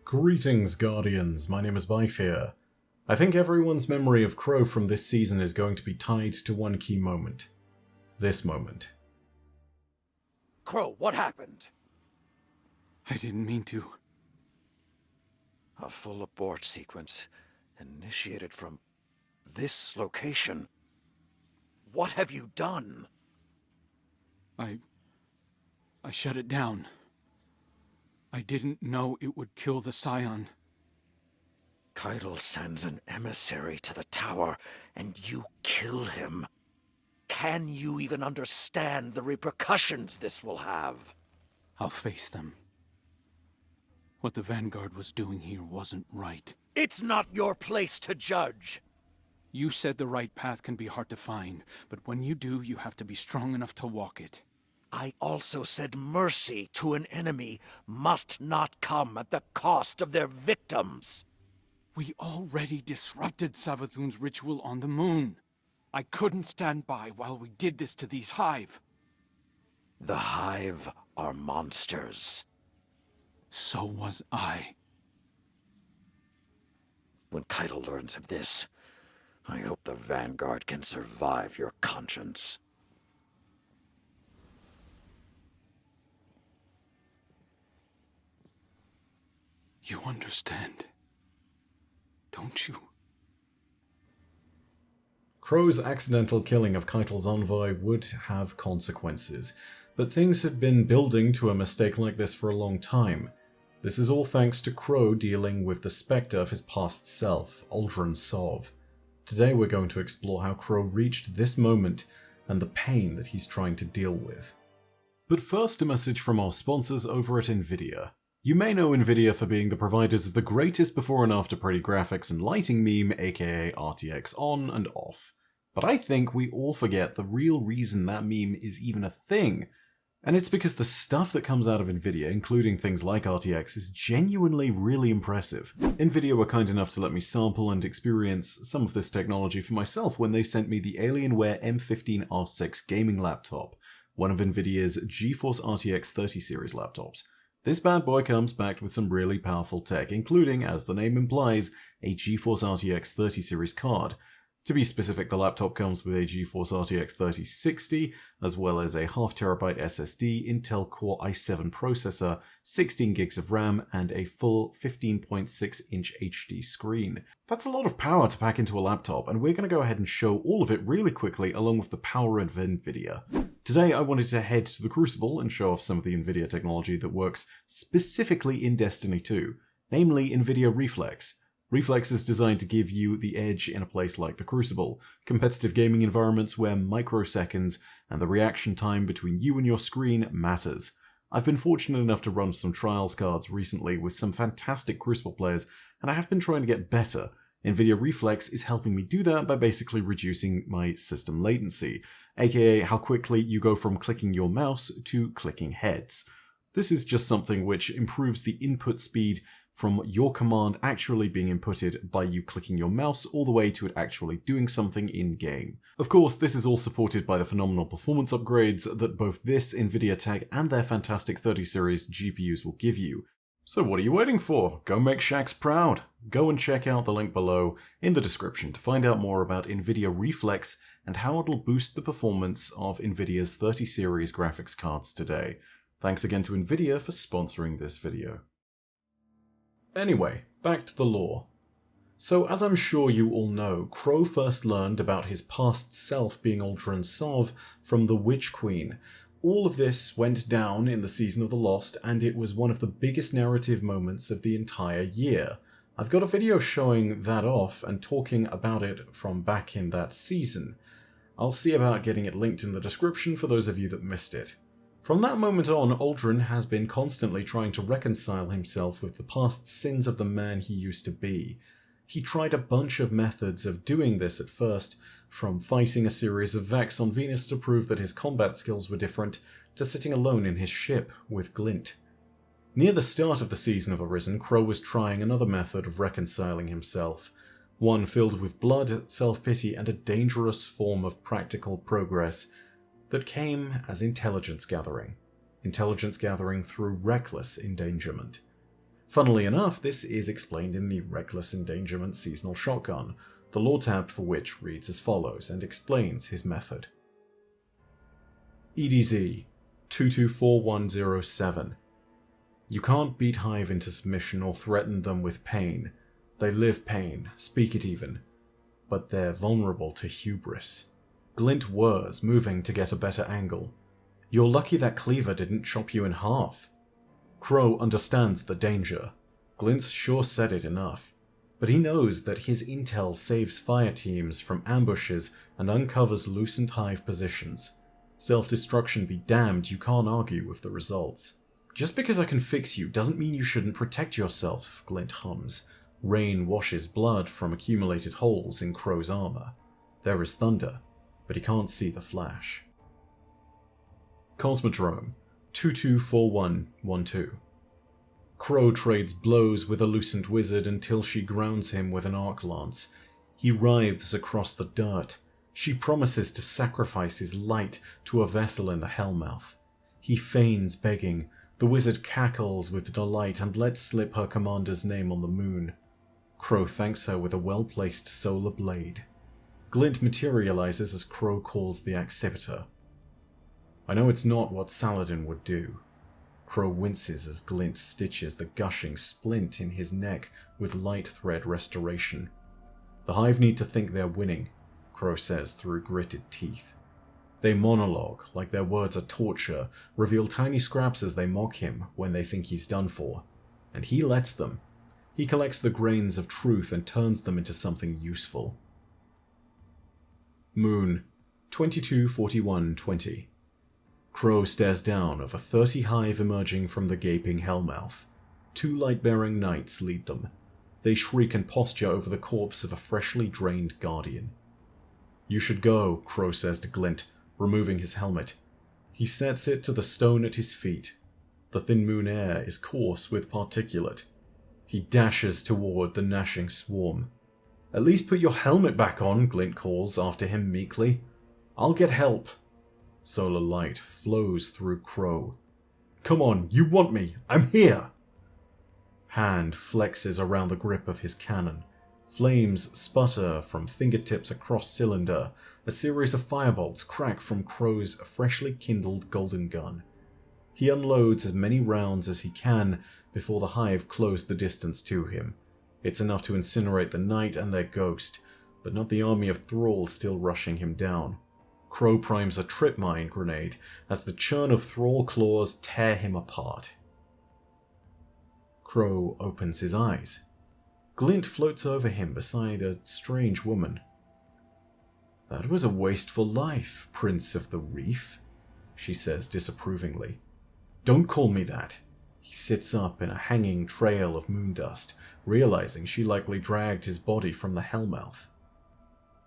Greetings, Guardians. My name is Byfear. I think everyone's memory of Crow from this season is going to be tied to one key moment. This moment. Crow, what happened? I didn't mean to. A full abort sequence initiated from this location. What have you done? I shut it down. I didn't know it would kill the Scion. Caiatl sends an emissary to the tower, and you kill him. Can you even understand the repercussions this will have? I'll face them. What the Vanguard was doing here wasn't right. It's not your place to judge. You said the right path can be hard to find, but when you do, you have to be strong enough to walk it. I also said mercy to an enemy must not come at the cost of their victims. We already disrupted Savathun's ritual on the moon. I couldn't stand by while we did this to these Hive. The Hive are monsters. So was I. When Caiatl learns of this, I hope the Vanguard can survive your conscience. You understand, don't you? Crow's accidental killing of Caiatl's envoy would have consequences, but things had been building to a mistake like this for a long time. This is all thanks to Crow dealing with the spectre of his past self, Uldren Sov. Today we're going to explore how Crow reached this moment and the pain that he's trying to deal with. But first, a message from our sponsors over at Nvidia. You may know Nvidia for being the providers of the greatest before and after pretty graphics and lighting meme, aka RTX on and off. But I think we all forget the real reason that meme is even a thing. And it's because the stuff that comes out of Nvidia, including things like RTX, is genuinely really impressive. Nvidia were kind enough to let me sample and experience some of this technology for myself when they sent me the Alienware M15R6 gaming laptop, one of Nvidia's GeForce RTX 30 series laptops. This bad boy comes packed with some really powerful tech, including, as the name implies, a GeForce RTX 30 series card. To be specific, the laptop comes with a GeForce RTX 3060, as well as a 0.5TB SSD, Intel Core i7 processor, 16 gigs of RAM, and a full 15.6-inch HD screen. That's a lot of power to pack into a laptop, and we're going to go ahead and show all of it really quickly along with the power of Nvidia. Today I wanted to head to the Crucible and show off some of the Nvidia technology that works specifically in Destiny 2, namely Nvidia Reflex. Reflex is designed to give you the edge in a place like the Crucible, competitive gaming environments where microseconds and the reaction time between you and your screen matters. I've been fortunate enough to run some trials cards recently with some fantastic Crucible players, and I have been trying to get better. Nvidia Reflex is helping me do that by basically reducing my system latency, aka how quickly you go from clicking your mouse to clicking heads. This is just something which improves the input speed from your command actually being inputted by you clicking your mouse all the way to it actually doing something in-game. Of course, this is all supported by the phenomenal performance upgrades that both this Nvidia tech and their fantastic 30 series GPUs will give you. So what are you waiting for? Go make Shaxx proud! Go and check out the link below in the description to find out more about Nvidia Reflex and how it'll boost the performance of Nvidia's 30 series graphics cards today. Thanks again to Nvidia for sponsoring this video. Anyway, back to the lore. So as I'm sure you all know, Crow first learned about his past self being Uldren Sov from the Witch Queen. All of this went down in the Season of the Lost, and it was one of the biggest narrative moments of the entire year. I've got a video showing that off and talking about it from back in that season. I'll see about getting it linked in the description for those of you that missed it. From that moment on, Uldren has been constantly trying to reconcile himself with the past sins of the man he used to be. He tried a bunch of methods of doing this at first, from fighting a series of Vex on Venus to prove that his combat skills were different, to sitting alone in his ship with Glint. Near the start of the Season of Arisen, Crow was trying another method of reconciling himself, one filled with blood, self-pity, and a dangerous form of practical progress that came as intelligence gathering. Intelligence gathering through reckless endangerment. Funnily enough, this is explained in the Reckless Endangerment Seasonal Shotgun, the lore tab for which reads as follows and explains his method. EDZ 224107. You can't beat Hive into submission or threaten them with pain. They live pain, speak it even. But they're vulnerable to hubris. Glint whirs, moving to get a better angle. You're lucky that cleaver didn't chop you in half. Crow understands the danger. Glint's sure said it enough. But he knows that his intel saves fire teams from ambushes and uncovers loosened Hive positions. Self-destruction be damned, you can't argue with the results. Just because I can fix you doesn't mean you shouldn't protect yourself, Glint hums. Rain washes blood from accumulated holes in Crow's armor. There is thunder, but he can't see the flash. Cosmodrome 224112. Crow trades blows with a loosened wizard until she grounds him with an arc lance. He writhes across the dirt. She promises to sacrifice his light to a vessel in the Hellmouth. He feigns begging. The wizard cackles with delight and lets slip her commander's name on the moon. Crow thanks her with a well-placed solar blade. Glint materializes as Crow calls the Accipiter. I know it's not what Saladin would do. Crow winces as Glint stitches the gushing splint in his neck with light thread restoration. The Hive need to think they're winning, Crow says through gritted teeth. They monologue, like their words are torture, reveal tiny scraps as they mock him when they think he's done for. And he lets them. He collects the grains of truth and turns them into something useful. Moon 224120. Crow stares down over 30 Hive emerging from the gaping Hellmouth. 2 light-bearing knights lead them. They shriek and posture over the corpse of a freshly drained guardian. You should go, Crow says to Glint, removing his helmet. He sets it to the stone at his feet. The thin moon air is coarse with particulate. He dashes toward the gnashing swarm. At least put your helmet back on, Glint calls after him meekly. I'll get help. Solar light flows through Crow. Come on, you want me. I'm here. Hand flexes around the grip of his cannon. Flames sputter from fingertips across cylinder. A series of firebolts crack from Crow's freshly kindled golden gun. He unloads as many rounds as he can before the Hive close the distance to him. It's enough to incinerate the knight and their ghost, but not the army of thralls still rushing him down. Crow primes a trip mine grenade as the churn of thrall claws tear him apart. Crow opens his eyes. Glint floats over him beside a strange woman. That was a wasteful life, Prince of the Reef, she says disapprovingly. Don't call me that. He sits up in a hanging trail of moondust, realizing she likely dragged his body from the Hellmouth.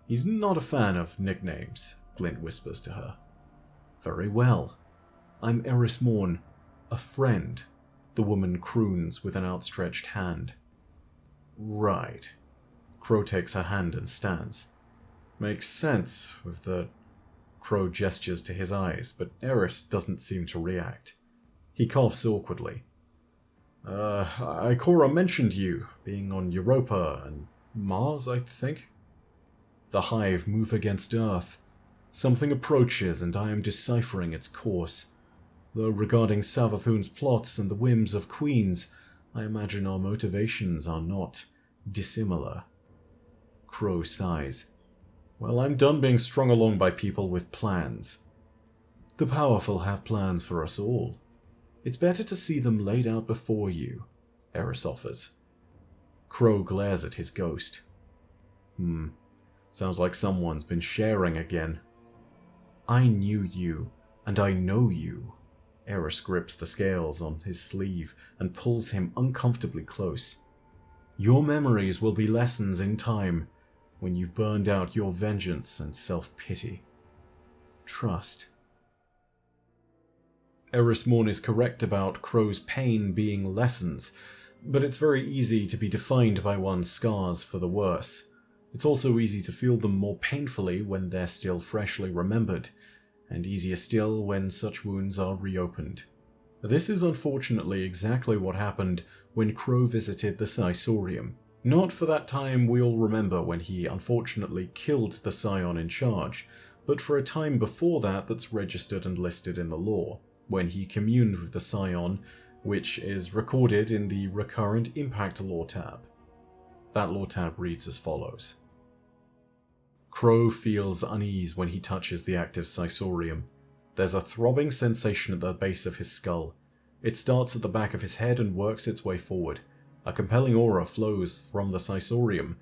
He's not a fan of nicknames, Glint whispers to her. Very well. I'm Eris Morn, a friend, the woman croons with an outstretched hand. Right. Crow takes her hand and stands. Makes sense with the... Crow gestures to his eyes, but Eris doesn't seem to react. He coughs awkwardly. Ikora mentioned you, being on Europa and Mars, I think? The Hive move against Earth. Something approaches and I am deciphering its course. Though regarding Savathun's plots and the whims of queens, I imagine our motivations are not dissimilar. Crow sighs. Well, I'm done being strung along by people with plans. The powerful have plans for us all. It's better to see them laid out before you, Eris offers. Crow glares at his ghost. Sounds like someone's been sharing again. I knew you, and I know you. Eris grips the scales on his sleeve and pulls him uncomfortably close. Your memories will be lessons in time, when you've burned out your vengeance and self-pity. Trust. Eris Morn is correct about Crow's pain being lessons, but it's very easy to be defined by one's scars for the worse. It's also easy to feel them more painfully when they're still freshly remembered, and easier still when such wounds are reopened. This is unfortunately exactly what happened when Crow visited the Sisorium. Not for that time we all remember when he unfortunately killed the Scion in charge, but for a time before that that's registered and listed in the lore, when he communed with the Scion, which is recorded in the Recurrent Impact lore tab. That lore tab reads as follows. Crow feels unease when he touches the active Sisorium. There's a throbbing sensation at the base of his skull. It starts at the back of his head and works its way forward. A compelling aura flows from the Sisorium,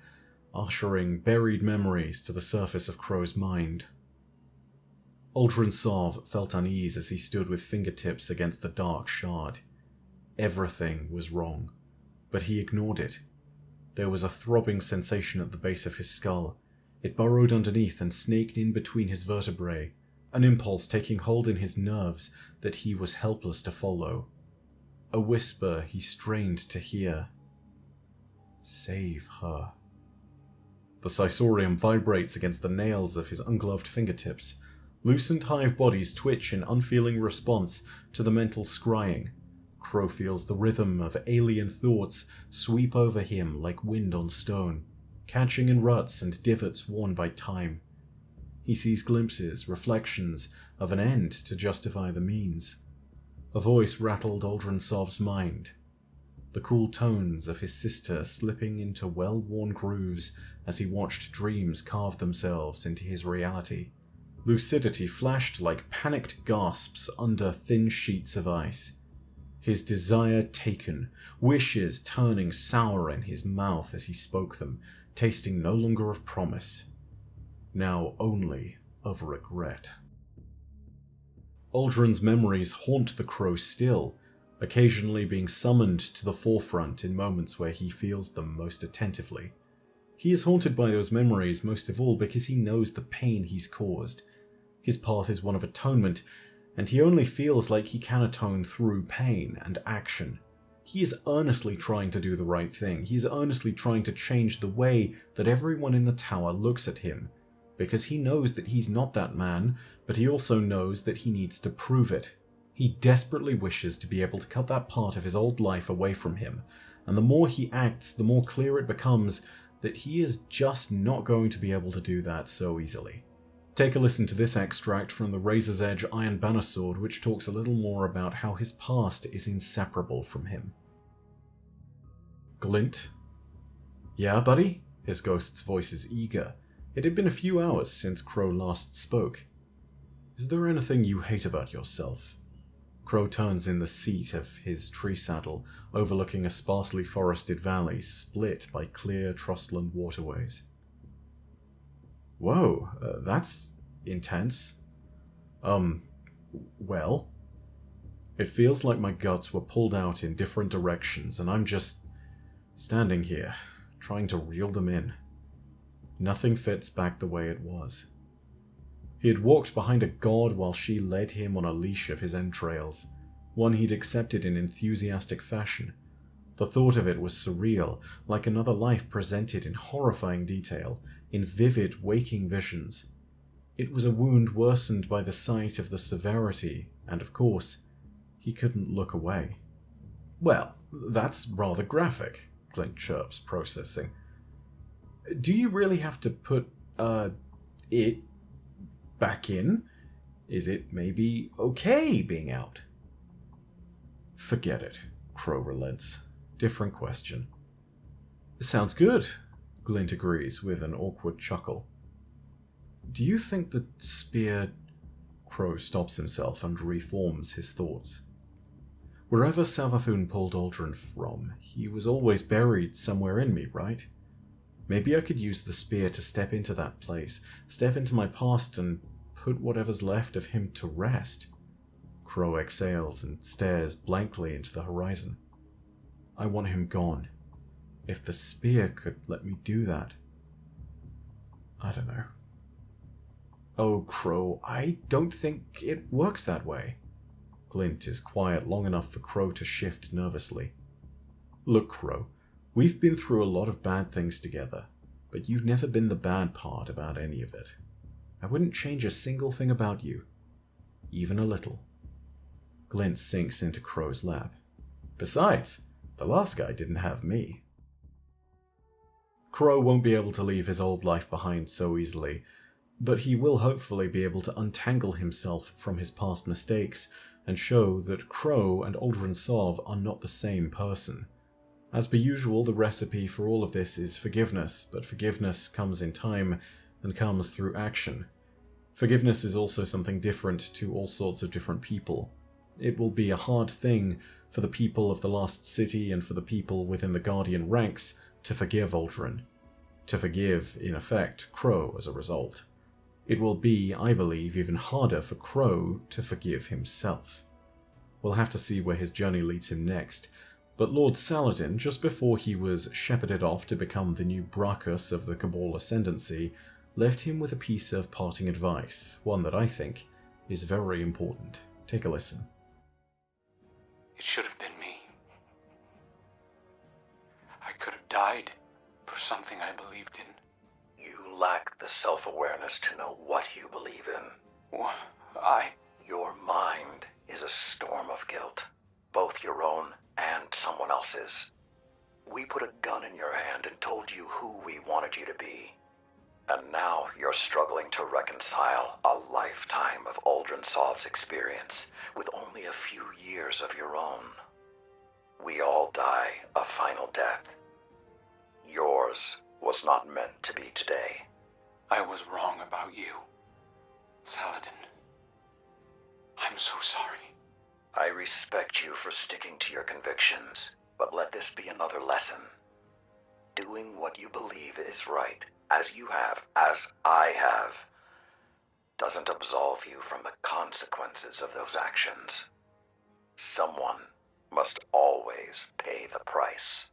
ushering buried memories to the surface of Crow's mind. Uldren Sov felt unease as he stood with fingertips against the dark shard. Everything was wrong, but he ignored it. There was a throbbing sensation at the base of his skull. It burrowed underneath and snaked in between his vertebrae, an impulse taking hold in his nerves that he was helpless to follow. A whisper he strained to hear. Save her. The Sisorium vibrates against the nails of his ungloved fingertips. Loosened hive bodies twitch in unfeeling response to the mental scrying. Crow feels the rhythm of alien thoughts sweep over him like wind on stone, catching in ruts and divots worn by time. He sees glimpses, reflections of an end to justify the means. A voice rattled Uldren Sov's mind. The cool tones of his sister slipping into well-worn grooves as he watched dreams carve themselves into his reality. Lucidity flashed like panicked gasps under thin sheets of ice. His desire taken, wishes turning sour in his mouth as he spoke them, tasting no longer of promise, now only of regret. Uldren's memories haunt the Crow still, occasionally being summoned to the forefront in moments where he feels them most attentively. He is haunted by those memories most of all because he knows the pain he's caused. His path is one of atonement, and he only feels like he can atone through pain and action. He is earnestly trying to do the right thing. He is earnestly trying to change the way that everyone in the tower looks at him, because he knows that he's not that man, but he also knows that he needs to prove it. He desperately wishes to be able to cut that part of his old life away from him, and the more he acts, the more clear it becomes that he is just not going to be able to do that so easily. Take a listen to this extract from the Razor's Edge Iron Banner Sword, which talks a little more about how his past is inseparable from him. Glint? Yeah, buddy? His ghost's voice is eager. It had been a few hours since Crow last spoke. Is there anything you hate about yourself? Crow turns in the seat of his tree saddle, overlooking a sparsely forested valley split by clear Trostland waterways. Whoa, that's intense. Well? It feels like my guts were pulled out in different directions and I'm just standing here, trying to reel them in. Nothing fits back the way it was. He had walked behind a god while she led him on a leash of his entrails, one he'd accepted in enthusiastic fashion. The thought of it was surreal, like another life presented in horrifying detail, in vivid waking visions. It was a wound worsened by the sight of the severity, and of course, he couldn't look away. Well, that's rather graphic, Glint chirps, processing. Do you really have to put, it back in? Is it maybe okay being out? Forget it, Crow relents. Different question. Sounds good, Glint agrees with an awkward chuckle. Do you think the spear... Crow stops himself and reforms his thoughts. Wherever Savathun pulled Uldren from, he was always buried somewhere in me, right? Maybe I could use the spear to step into that place, step into my past and put whatever's left of him to rest. Crow exhales and stares blankly into the horizon. I want him gone. If the spear could let me do that. I don't know. Oh, Crow, I don't think it works that way. Glint is quiet long enough for Crow to shift nervously. Look, Crow, we've been through a lot of bad things together, but you've never been the bad part about any of it. I wouldn't change a single thing about you. Even a little. Glint sinks into Crow's lap. Besides, The last guy didn't have me. Crow won't be able to leave his old life behind so easily, but he will hopefully be able to untangle himself from his past mistakes and show that Crow and Uldren Sov are not the same person. As per usual, the recipe for all of this is forgiveness, but forgiveness comes in time and comes through action. Forgiveness is also something different to all sorts of different people. It will be a hard thing for the people of the Lost City and for the people within the Guardian ranks to forgive Uldren. To forgive, in effect, Crow as a result. It will be, I believe, even harder for Crow to forgive himself. We'll have to see where his journey leads him next, but Lord Saladin, just before he was shepherded off to become the new Brachus of the Cabal Ascendancy, left him with a piece of parting advice, one that I think is very important. Take a listen. It should have been me. I could have died for something I believed in. You lack the self-awareness to know what you believe in. Your mind is a storm of guilt, both your own and someone else's. We put a gun in your hand and told you who we wanted you to be. And now you're struggling to reconcile a lifetime of Uldren Sov's experience with only a few years of your own. We all die a final death. Yours was not meant to be today. I was wrong about you, Saladin. I'm so sorry. I respect you for sticking to your convictions, but let this be another lesson. Doing what you believe is right, as you have, as I have, doesn't absolve you from the consequences of those actions. Someone must always pay the price.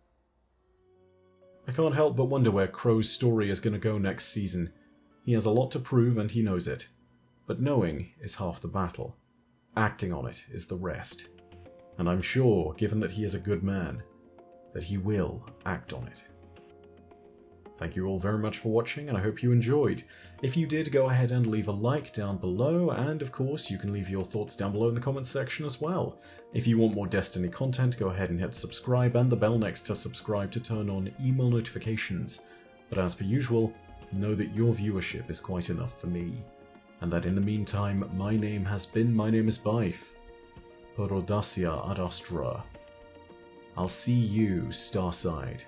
I can't help but wonder where Crow's story is going to go next season. He has a lot to prove and he knows it. But knowing is half the battle. Acting on it is the rest. And I'm sure, given that he is a good man, that he will act on it. Thank you all very much for watching, and I hope you enjoyed. If you did, go ahead and leave a like down below, and of course you can leave your thoughts down below in the comments section as well. If you want more Destiny content, go ahead and hit subscribe and the bell next to subscribe to turn on email notifications. But as per usual, know that your viewership is quite enough for me, and that in the meantime, my name is Byf. Per audacia ad astra. I'll see you, Starside.